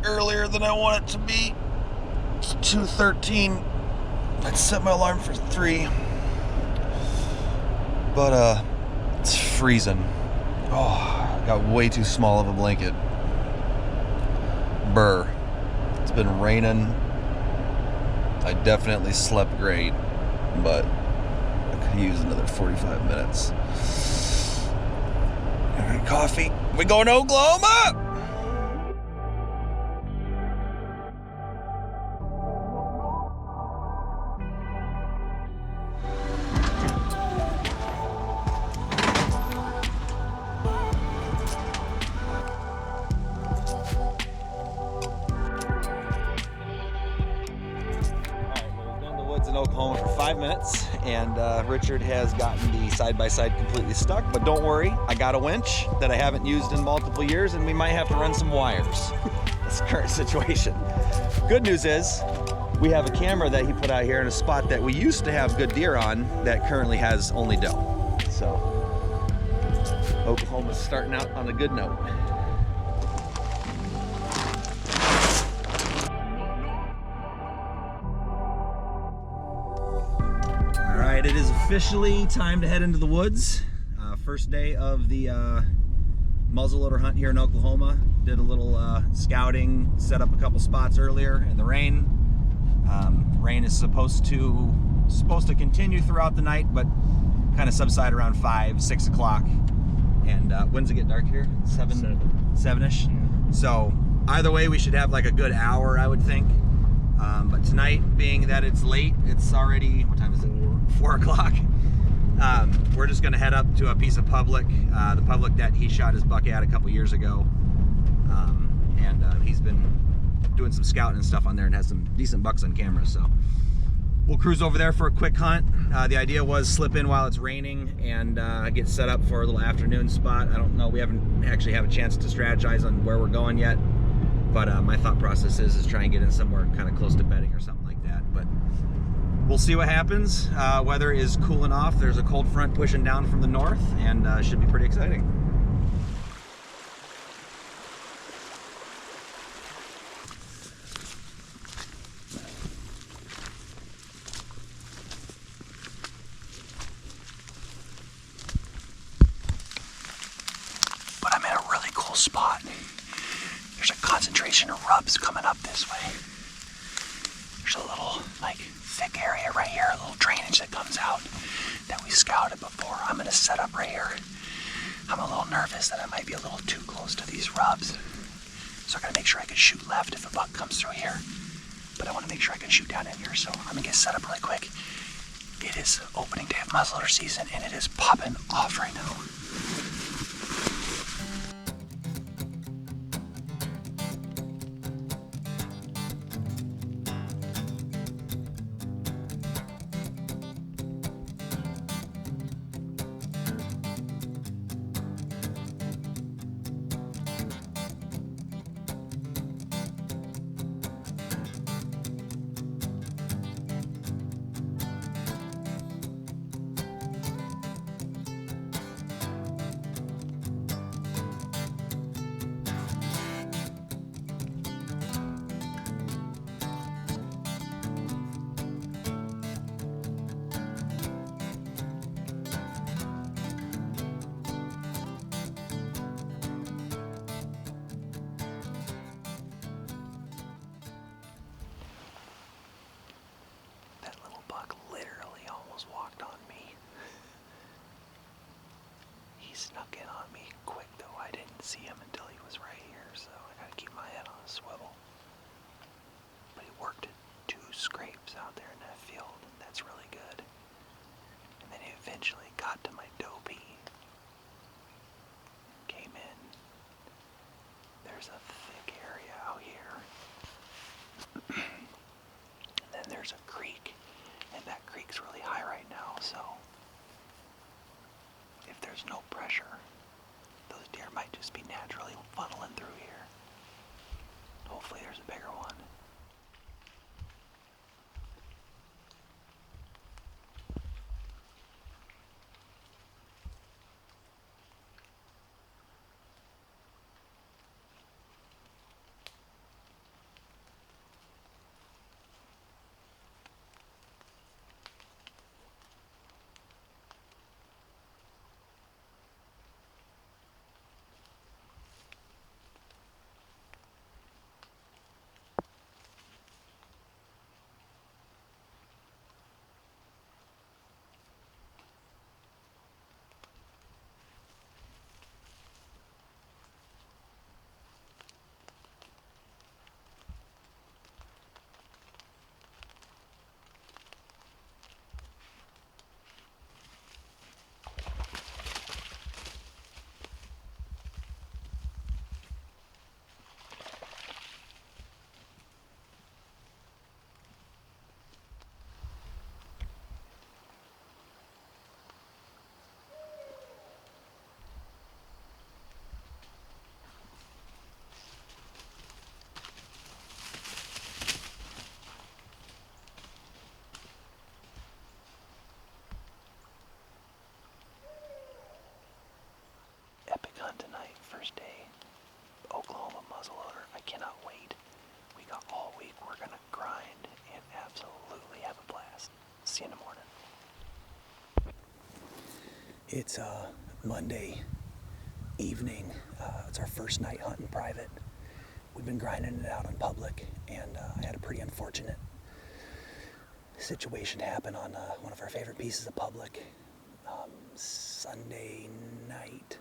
earlier than I want it to be. It's 2:13. I'd set my alarm for 3. But it's freezing. Oh, I got way too small of a blanket. Burr. It's been raining. I definitely slept great, but I could use another 45 minutes. All right, coffee. We going to Oklahoma? In Oklahoma for 5 minutes, and Richard has gotten the side-by-side completely stuck, but don't worry, I got a winch that I haven't used in multiple years, and we might have to run some wires. That's the current situation. Good news is we have a camera that he put out here in a spot that we used to have good deer on that currently has only doe. So Oklahoma's starting out on a good note. It is officially time to head into the woods. First day of the muzzleloader hunt here in Oklahoma. Did a little scouting, set up a couple spots earlier in the rain. Rain is supposed to continue throughout the night, but kind of subside around 5, 6 o'clock. And when's it get dark here? 7-ish. Yeah. So either way, we should have like a good hour, I would think. But tonight, being that it's late, it's already, what time is it? 4 o'clock. We're just going to head up to a piece of public, the public that he shot his buck at a couple years ago. And he's been doing some scouting and stuff on there and has some decent bucks on camera. So we'll cruise over there for a quick hunt. The idea was slip in while it's raining and get set up for a little afternoon spot. I don't know, we haven't actually have a chance to strategize on where we're going yet. But my thought process is try and get in somewhere kind of close to bedding or something like that. But we'll see what happens. Weather is cooling off. There's a cold front pushing down from the north, and should be pretty exciting. But I'm in a really cool spot. There's a concentration of rubs coming up this way. There's a little, like, thick area right here, a little drainage that comes out that we scouted before. I'm gonna set up right here. I'm a little nervous that I might be a little too close to these rubs. So I gotta make sure I can shoot left if a buck comes through here. But I wanna make sure I can shoot down in here, so I'm gonna get set up really quick. It is opening day of muzzleloader season, and it is popping off right now. we're gonna grind and absolutely have a blast. See you in the morning. It's Monday evening. It's our first night hunting private. We've been grinding it out on public, and I had a pretty unfortunate situation happen on one of our favorite pieces of public. Sunday night.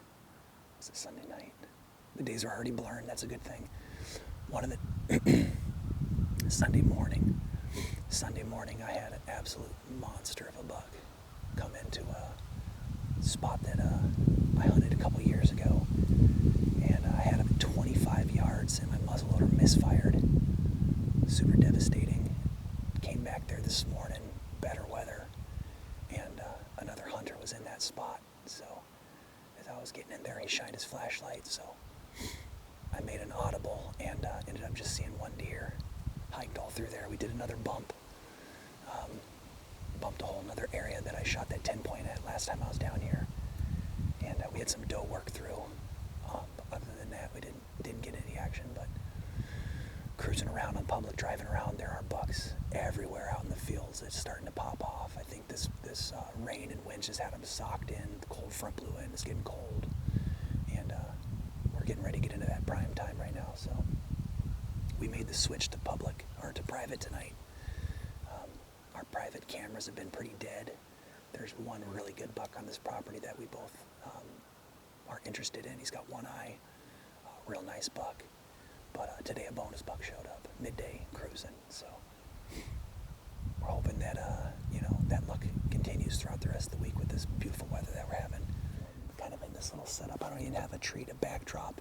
Was it Sunday night? The days are already blurring. That's a good thing. One of the Sunday morning, I had an absolute monster of a buck come into a spot that I hunted a couple years ago, and I had him at 25 yards, and my muzzleloader misfired. Super devastating. Came back there this morning, better weather, and another hunter was in that spot. So as I was getting in there, he shined his flashlight. So I made an audible and ended up just seeing one deer. Hiked all through there. We did another bump. Bumped a whole another area that I shot that 10-point at last time I was down here. And we had some doe work through. Other than that, we didn't get any action, but cruising around on public, driving around, there are bucks everywhere out in the fields. It's starting to pop off. I think this rain and wind just had them socked in. The cold front blew in. It's getting cold. And we're getting ready to get into that prime time right now. So we made the switch to public, or to private tonight. Our private cameras have been pretty dead. There's one really good buck on this property that we both are interested in. He's got one eye, real nice buck. But today a bonus buck showed up, midday cruising. So we're hoping that that luck continues throughout the rest of the week with this beautiful weather that we're having. Kind of in this little setup. I don't even have a tree to backdrop.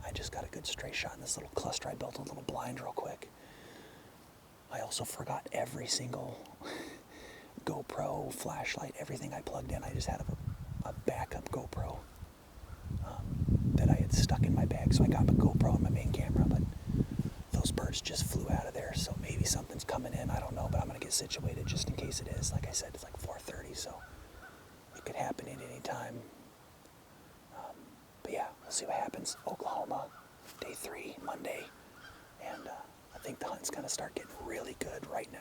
I just got a good straight shot in this little cluster. I built a little blind real quick. I also forgot every single GoPro, flashlight, everything I plugged in. I just had a backup GoPro that I had stuck in my bag. So I got my GoPro on my main camera, but those birds just flew out of there. So maybe something's coming in. I don't know, but I'm going to get situated just in case it is. Like I said, it's like 4:30, so it could happen at any time. But yeah, we'll see what happens. Oklahoma, day 3, Monday. And I think the hunt's going to start getting really good right now.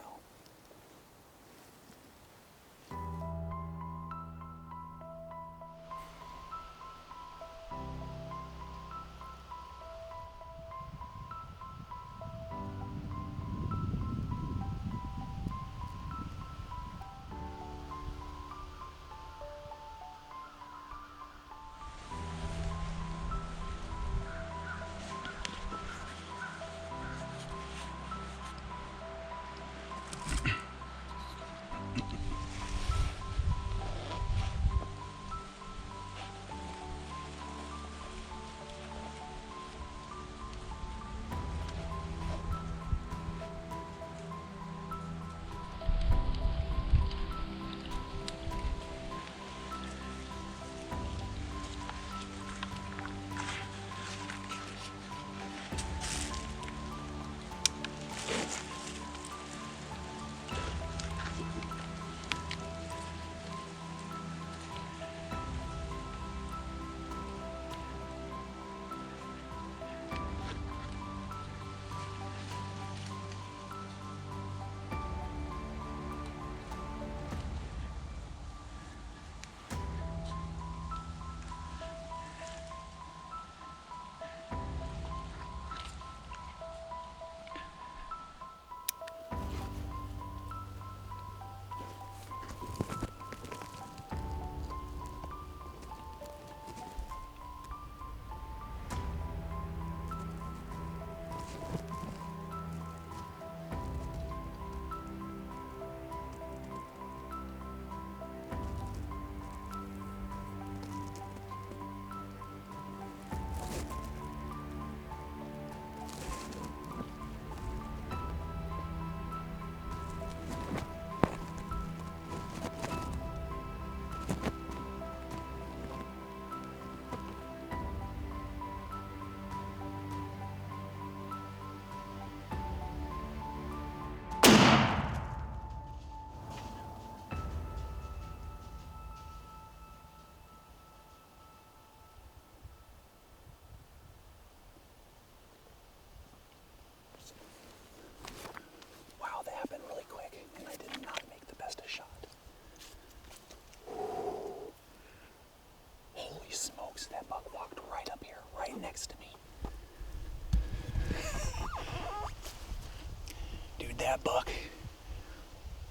that buck.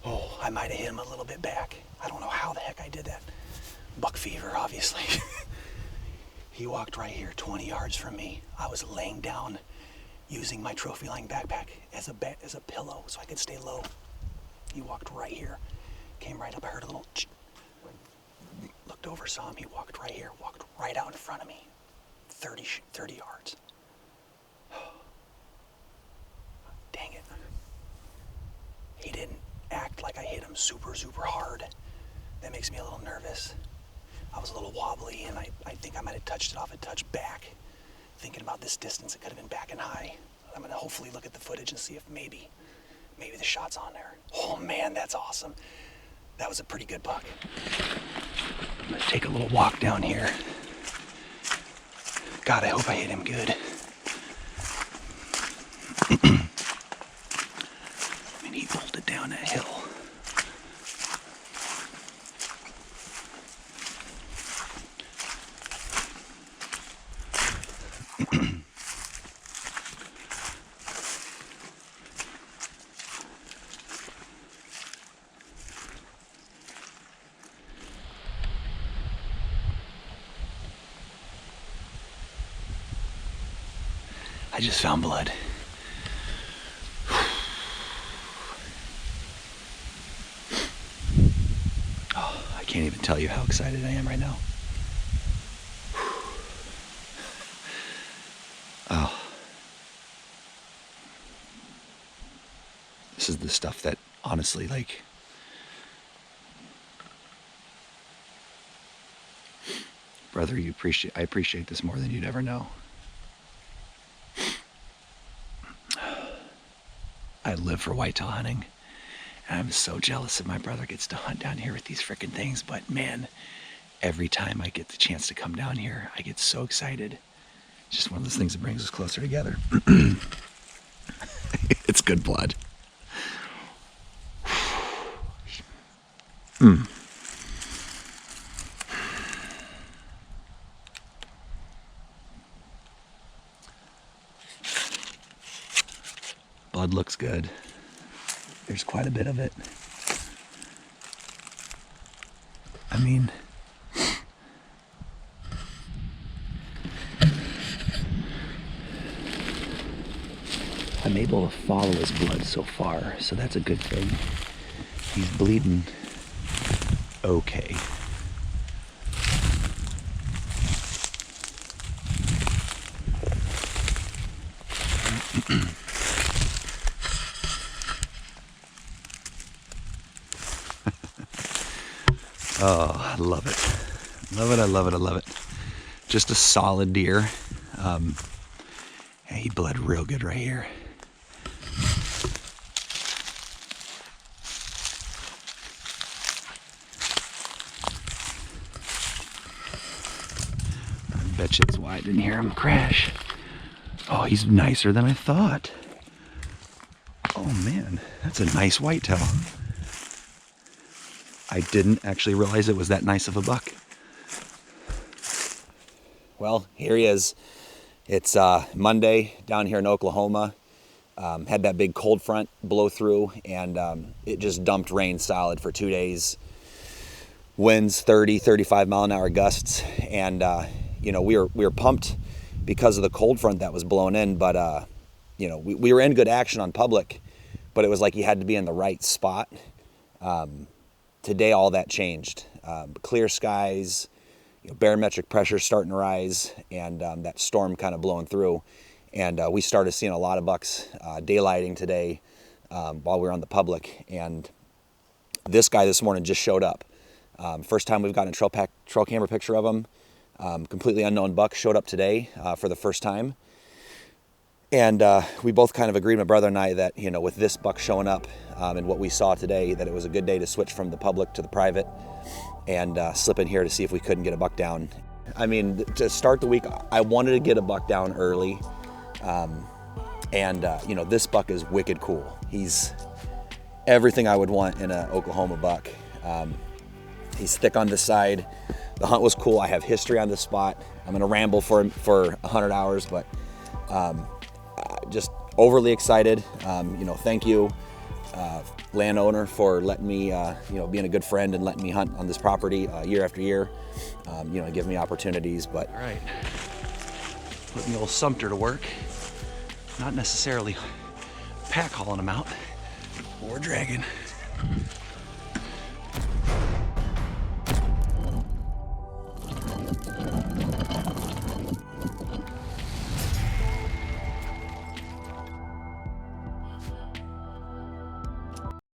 Oh, I might have hit him a little bit back. I don't know how the heck I did that. Buck fever, obviously. He walked right here, 20 yards from me. I was laying down using my trophy line backpack as a pillow so I could stay low. He walked right here, came right up. I heard a little looked over, saw him. He walked right here, walked right out in front of me, 30 yards. Dang it. He didn't act like I hit him super hard. That makes me a little nervous. I was a little wobbly, and I think I might have touched it off a touch back. Thinking about this distance, it could have been back and high. I'm gonna hopefully look at the footage and see if maybe the shot's on there. Oh man, that's awesome. That was a pretty good buck. I'm gonna take a little walk down here. God, I hope I hit him good. I mean, he bolted down that hill. I just found blood. Oh, I can't even tell you how excited I am right now. Oh. This is the stuff that, honestly, like, brother, I appreciate this more than you'd ever know. I live for whitetail hunting, and I'm so jealous that my brother gets to hunt down here with these frickin' things, but man, every time I get the chance to come down here, I get so excited. It's just one of those things that brings us closer together. It's good blood. Blood looks good. There's quite a bit of it. I mean, I'm able to follow his blood so far, so that's a good thing. He's bleeding okay. Oh, I love it. Love it, I love it, I love it. Just a solid deer. He bled real good right here. I bet you that's why I didn't hear him crash. Oh, he's nicer than I thought. Oh man, that's a nice whitetail. I didn't actually realize it was that nice of a buck. Well, here he is. It's Monday down here in Oklahoma. Had that big cold front blow through, and it just dumped rain solid for 2 days. Winds 30, 35 mile an hour gusts, and you know, we were pumped because of the cold front that was blown in, but you know, we were in good action on public, but it was like you had to be in the right spot. Today, all that changed. Clear skies, you know, barometric pressure starting to rise, and that storm kind of blowing through. And we started seeing a lot of bucks daylighting today while we were on the public. And this guy this morning just showed up. First time we've gotten a trail camera picture of him. Completely unknown buck showed up today for the first time. And we both kind of agreed, my brother and I, that, you know, with this buck showing up and what we saw today, that it was a good day to switch from the public to the private and slip in here to see if we couldn't get a buck down. I mean, to start the week, I wanted to get a buck down early. You know, this buck is wicked cool. He's everything I would want in an Oklahoma buck. He's thick on the side. The hunt was cool. I have history on this spot. I'm gonna ramble for 100 hours, but just overly excited. You know, thank you landowner for letting me, being a good friend and letting me hunt on this property year after year, give me opportunities. But All right, putting the old Sumter to work. Not necessarily pack hauling them out, or dragging.